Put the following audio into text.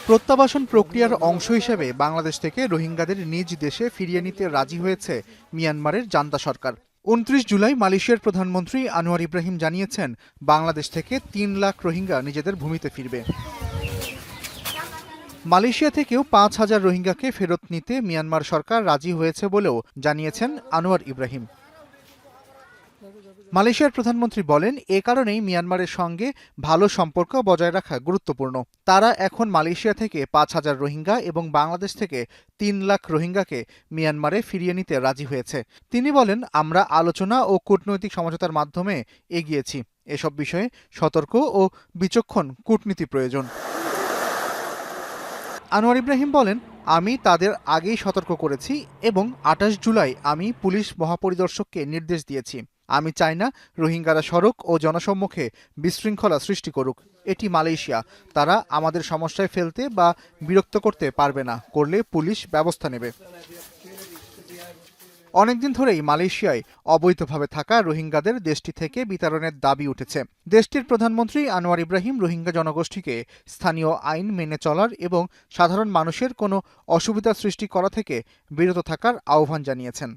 প্রত্যাবাসন প্রক্রিয়ার অংশ হিসেবে বাংলাদেশ থেকে রোহিঙ্গাদের নিজ দেশে ফিরিয়ে নিতে রাজি হয়েছে মিয়ানমারের জান্তা সরকার। ২৯ জুলাই মালয়েশিয়ার প্রধানমন্ত্রী আনোয়ার ইব্রাহিম জানিয়েছেন, বাংলাদেশ থেকে ৩ লাখ রোহিঙ্গা নিজেদের ভূমিতে ফিরবে। মালয়েশিয়া থেকেও ৫,০০০ রোহিঙ্গাকে ফেরত নিতে মিয়ানমার সরকার রাজি হয়েছে বলেও জানিয়েছেন আনোয়ার ইব্রাহিম। মালয়েশিয়ার প্রধানমন্ত্রী বলেন, এ কারণেই মিয়ানমারের সঙ্গে ভালো সম্পর্ক বজায় রাখা গুরুত্বপূর্ণ। তারা এখন মালয়েশিয়া থেকে ৫,০০০ রোহিঙ্গা এবং বাংলাদেশ থেকে ৩ লাখ রোহিঙ্গাকে মিয়ানমারে ফিরিয়ে নিতে রাজি হয়েছে। তিনি বলেন, আমরা আলোচনা ও কূটনৈতিক সমঝোতার মাধ্যমে এগিয়েছি। এসব বিষয়ে সতর্ক ও বিচক্ষণ কূটনীতি প্রয়োজন। আনোয়ার ইব্রাহিম বলেন, আমি তাদের আগেই সতর্ক করেছি এবং ২৮ জুলাই আমি পুলিশ মহাপরিদর্শককে নির্দেশ দিয়েছি। আমি চাই না রোহিঙ্গারা সড়ক ও জনসম্মুখে বিশৃঙ্খলা সৃষ্টি করুক। এটি মালয়েশিয়া, তারা আমাদের সমস্যায় ফেলতে বা বিরক্ত করতে পারবে না, করলে পুলিশ ব্যবস্থা নেবে। অনেকদিন ধরেই মালয়েশিয়ায় অবৈধভাবে থাকা রোহিঙ্গাদের দেশটি থেকে বিতাড়নের দাবি উঠেছে। দেশটির প্রধানমন্ত্রী আনোয়ার ইব্রাহিম রোহিঙ্গা জনগোষ্ঠীকে স্থানীয় আইন মেনে চলার এবং সাধারণ মানুষের কোনো অসুবিধা সৃষ্টি করা থেকে বিরত থাকার আহ্বান জানিয়েছেন।